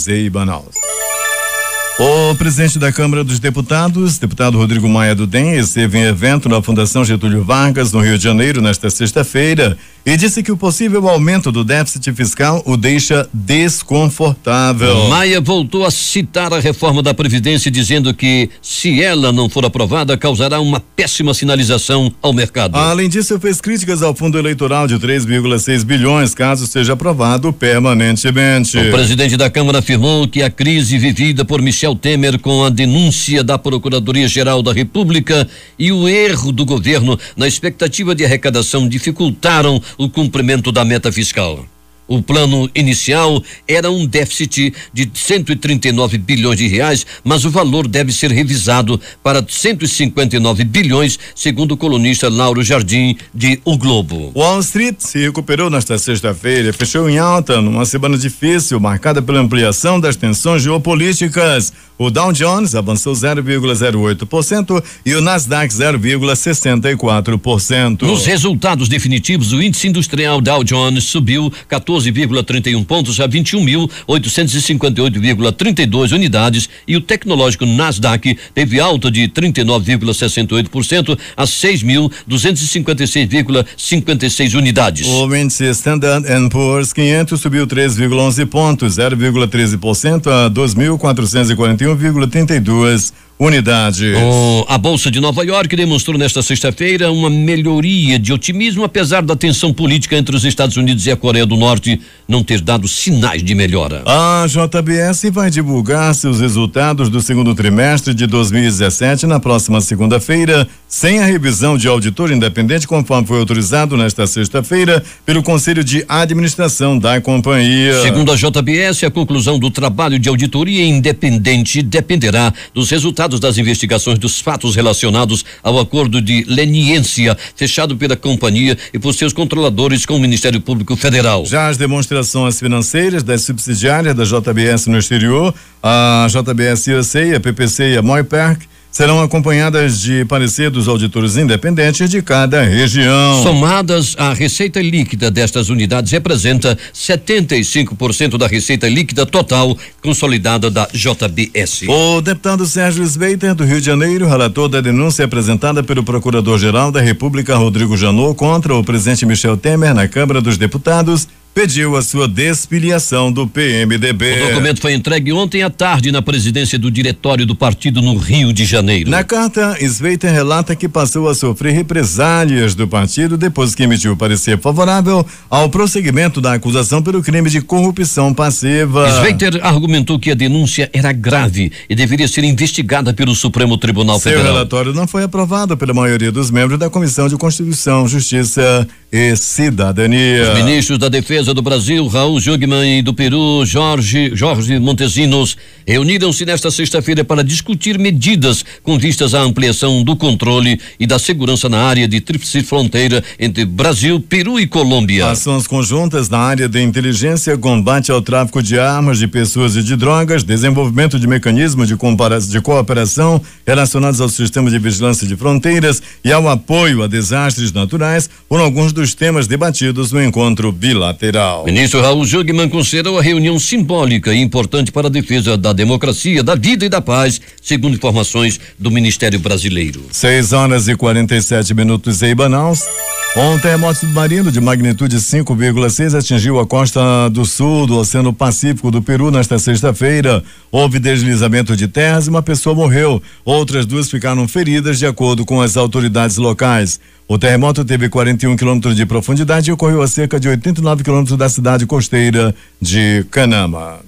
em Manaus. O presidente da Câmara dos Deputados, deputado Rodrigo Maia do DEM, esteve em evento na Fundação Getúlio Vargas, no Rio de Janeiro, nesta sexta-feira, e disse que o possível aumento do déficit fiscal o deixa desconfortável. Maia voltou a citar a reforma da Previdência, dizendo que, se ela não for aprovada, causará uma péssima sinalização ao mercado. Além disso, fez críticas ao fundo eleitoral de 3,6 bilhões, caso seja aprovado permanentemente. O presidente da Câmara afirmou que a crise vivida por Michel Temer com a denúncia da Procuradoria-Geral da República e o erro do governo na expectativa de arrecadação dificultaram o cumprimento da meta fiscal. O plano inicial era um déficit de 139 bilhões de reais, mas o valor deve ser revisado para 159 bilhões, segundo o colunista Lauro Jardim, de O Globo. Wall Street se recuperou nesta sexta-feira e fechou em alta numa semana difícil, marcada pela ampliação das tensões geopolíticas. O Dow Jones avançou 0,08% e o Nasdaq 0,64%. Nos resultados definitivos, o índice industrial Dow Jones subiu 14,31 pontos a 21.858,32 unidades e o tecnológico Nasdaq teve alta de 39,68% a 6.256,56 unidades. O índice Standard & Poor's 500 subiu 3,11 pontos, 0,13% a 2.441,32 unidades. A Bolsa de Nova York demonstrou nesta sexta-feira uma melhoria de otimismo, apesar da tensão política entre os Estados Unidos e a Coreia do Norte não ter dado sinais de melhora. A JBS vai divulgar seus resultados do segundo trimestre de 2017 na próxima segunda-feira, sem a revisão de auditor independente, conforme foi autorizado nesta sexta-feira pelo Conselho de Administração da companhia. Segundo a JBS, a conclusão do trabalho de auditoria independente dependerá dos resultados das investigações dos fatos relacionados ao acordo de leniência fechado pela companhia e por seus controladores com o Ministério Público Federal. Já as demonstrações financeiras das subsidiárias da JBS no exterior, a JBS USA, a PPC e a Moiperc, serão acompanhadas de parecer dos auditores independentes de cada região. Somadas, a receita líquida destas unidades representa 75% da receita líquida total consolidada da JBS. O deputado Sérgio Sveiter, do Rio de Janeiro, relator da denúncia apresentada pelo Procurador-Geral da República, Rodrigo Janot, contra o presidente Michel Temer na Câmara dos Deputados, pediu a sua desfiliação do PMDB. O documento foi entregue ontem à tarde na presidência do diretório do partido no Rio de Janeiro. Na carta, Sveiter relata que passou a sofrer represálias do partido depois que emitiu parecer favorável ao prosseguimento da acusação pelo crime de corrupção passiva. Sveiter argumentou que a denúncia era grave e deveria ser investigada pelo Supremo Tribunal Federal. Seu relatório não foi aprovado pela maioria dos membros da Comissão de Constituição, Justiça e Cidadania. Os ministros da Defesa do Brasil, Raul Jungmann, e do Peru, Jorge Montesinos, reuniram-se nesta sexta-feira para discutir medidas com vistas à ampliação do controle e da segurança na área de tríplice fronteira entre Brasil, Peru e Colômbia. Ações conjuntas na área de inteligência, combate ao tráfico de armas, de pessoas e de drogas, desenvolvimento de mecanismos de cooperação relacionados ao sistema de vigilância de fronteiras e ao apoio a desastres naturais foram alguns dos temas debatidos no encontro bilateral. O ministro Raul Jungmann considerou a reunião simbólica e importante para a defesa da democracia, da vida e da paz, segundo informações do Ministério Brasileiro. 6:47 em Manaus. Um terremoto submarino de magnitude 5,6 atingiu a costa do sul do Oceano Pacífico do Peru nesta sexta-feira. Houve deslizamento de terras e uma pessoa morreu. Outras duas ficaram feridas, de acordo com as autoridades locais. O terremoto teve 41 quilômetros de profundidade e ocorreu a cerca de 89 quilômetros da cidade costeira de Canama.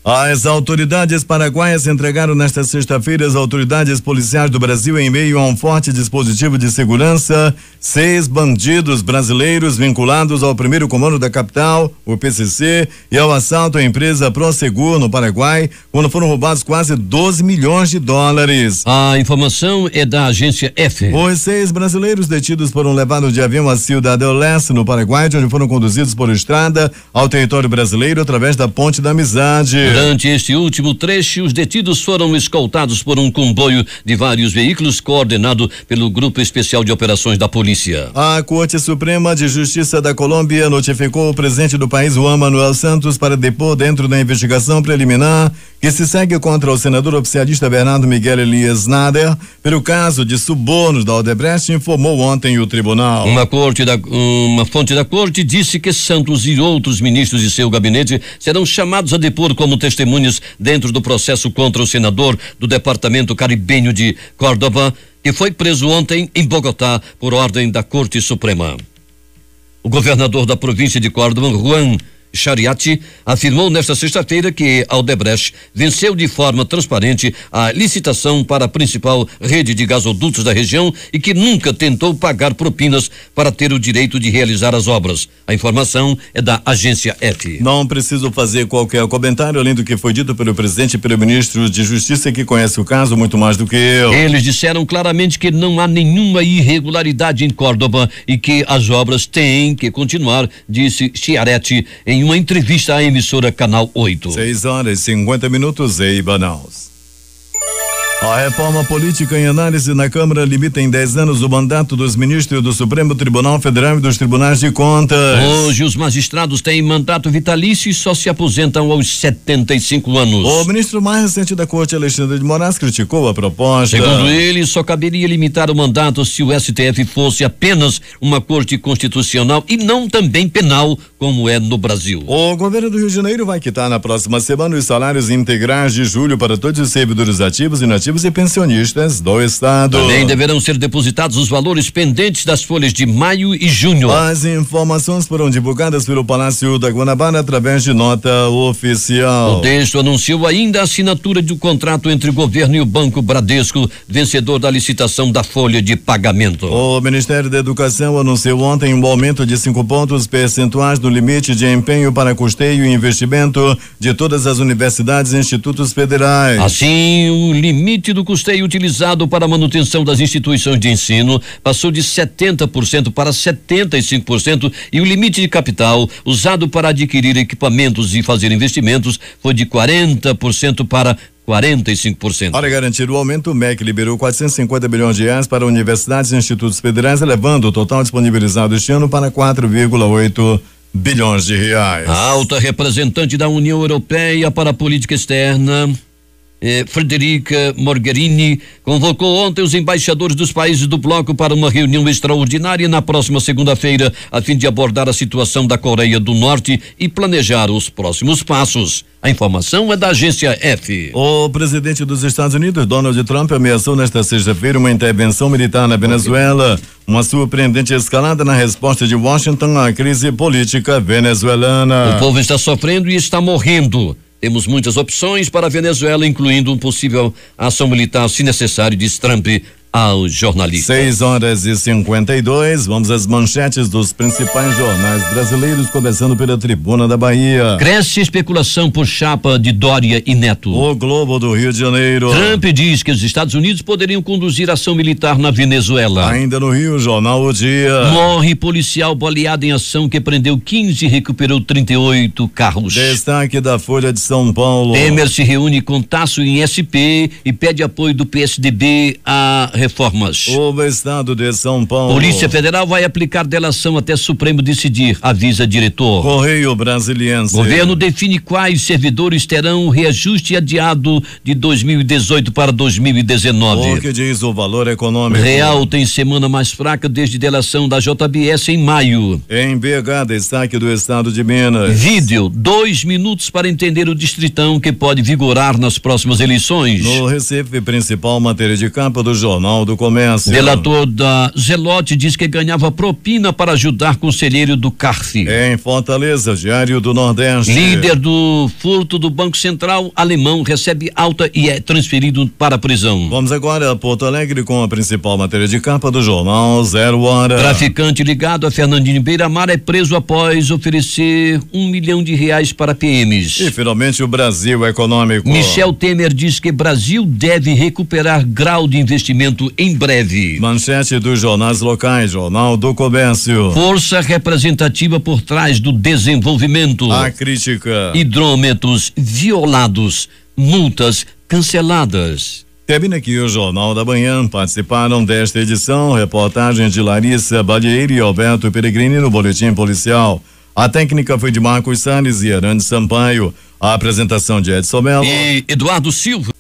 As autoridades paraguaias entregaram nesta sexta-feira às autoridades policiais do Brasil, em meio a um forte dispositivo de segurança, 6 bandidos brasileiros vinculados ao primeiro comando da capital, o PCC, e ao assalto à empresa Prosegur no Paraguai, quando foram roubados quase 12 milhões de dólares. A informação é da agência F. Os 6 brasileiros detidos foram levados de avião a Ciudad del Este, no Paraguai, de onde foram conduzidos por estrada ao território brasileiro através da Ponte da Amizade. Durante este último trecho, os detidos foram escoltados por um comboio de vários veículos coordenado pelo Grupo Especial de Operações da Polícia. A Corte Suprema de Justiça da Colômbia notificou o presidente do país, Juan Manuel Santos, para depor dentro da investigação preliminar que se segue contra o senador oficialista Bernardo Miguel Elias Nader pelo caso de subornos da Odebrecht, informou ontem o tribunal. Uma fonte da corte disse que Santos e outros ministros de seu gabinete serão chamados a depor como testemunhas dentro do processo contra o senador do Departamento Caribenho de Córdoba, que foi preso ontem em Bogotá por ordem da Corte Suprema. O governador da província de Córdoba, Juan Chariati afirmou nesta sexta-feira que a Odebrecht venceu de forma transparente a licitação para a principal rede de gasodutos da região e que nunca tentou pagar propinas para ter o direito de realizar as obras. A informação é da agência F. Não preciso fazer qualquer comentário além do que foi dito pelo presidente e pelo ministro de Justiça, que conhece o caso muito mais do que eu. Eles disseram claramente que não há nenhuma irregularidade em Córdoba e que as obras têm que continuar, disse Chiaretti em uma entrevista à emissora Canal 8. 6h50 em Manaus. A reforma política em análise na Câmara limita em 10 anos o mandato dos ministros do Supremo Tribunal Federal e dos Tribunais de Contas. Hoje os magistrados têm mandato vitalício e só se aposentam aos 75 anos. O ministro mais recente da Corte, Alexandre de Moraes, criticou a proposta. Segundo ele, só caberia limitar o mandato se o STF fosse apenas uma corte constitucional e não também penal, como é no Brasil. O governo do Rio de Janeiro vai quitar na próxima semana os salários integrais de julho para todos os servidores ativos, inativos e pensionistas do estado. Também deverão ser depositados os valores pendentes das folhas de maio e junho. As informações foram divulgadas pelo Palácio da Guanabara através de nota oficial. O texto anunciou ainda a assinatura do contrato entre o governo e o Banco Bradesco, vencedor da licitação da folha de pagamento. O Ministério da Educação anunciou ontem um aumento de 5 pontos percentuais no limite de empenho para custeio e investimento de todas as universidades e institutos federais. Assim, o limite do custeio utilizado para a manutenção das instituições de ensino passou de 70% para 75% e o limite de capital usado para adquirir equipamentos e fazer investimentos foi de 40% para 45%. Para garantir o aumento, o MEC liberou 450 bilhões de reais para universidades e institutos federais, elevando o total disponibilizado este ano para 4,8 bilhões de reais. A alta representante da União Europeia para a política externa, Federica Mogherini, convocou ontem os embaixadores dos países do bloco para uma reunião extraordinária na próxima segunda-feira, a fim de abordar a situação da Coreia do Norte e planejar os próximos passos. A informação é da agência F. O presidente dos Estados Unidos, Donald Trump, ameaçou nesta sexta-feira uma intervenção militar na Venezuela, uma surpreendente escalada na resposta de Washington à crise política venezuelana. O povo está sofrendo e está morrendo. Temos muitas opções para a Venezuela, incluindo um possível ação militar, se necessário, diz Trump aos jornalistas. 6h52, vamos às manchetes dos principais jornais brasileiros, começando pela Tribuna da Bahia. Cresce especulação por chapa de Dória e Neto. O Globo do Rio de Janeiro. Trump diz que os Estados Unidos poderiam conduzir ação militar na Venezuela. Ainda no Rio, Jornal O Dia. Morre policial baleado em ação que prendeu 15 e recuperou 38 carros. Destaque da Folha de São Paulo. Temer se reúne com Tasso em SP e pede apoio do PSDB a reformas. O estado de São Paulo. Polícia Federal vai aplicar delação até Supremo decidir, avisa diretor. Correio Brasiliense. Governo define quais servidores terão reajuste adiado de 2018 para 2019. O que diz o Valor Econômico? Real tem semana mais fraca desde delação da JBS em maio. Em BH, destaque do estado de Minas. Vídeo, 2 minutos para entender o distritão que pode vigorar nas próximas eleições. No Recife, principal matéria de capa do Jornal do Comércio. Delator da Zelote diz que ganhava propina para ajudar conselheiro do CARF. Em Fortaleza, Diário do Nordeste. Líder do furto do Banco Central alemão recebe alta e é transferido para a prisão. Vamos agora a Porto Alegre com a principal matéria de capa do Jornal 0 Hora. Traficante ligado a Fernandinho Beiramar é preso após oferecer R$1 milhão para PMs. E finalmente o Brasil Econômico. Michel Temer diz que Brasil deve recuperar grau de investimento em breve. Manchete dos jornais locais, Jornal do Comércio. Força representativa por trás do desenvolvimento. A crítica. Hidrômetros violados, multas canceladas. Termina aqui o Jornal da Manhã. Participaram desta edição reportagens de Larissa Balieiro e Alberto Peregrini no Boletim Policial. A técnica foi de Marcos Salles e Arande Sampaio. A apresentação de Edson Mello e Eduardo Silva.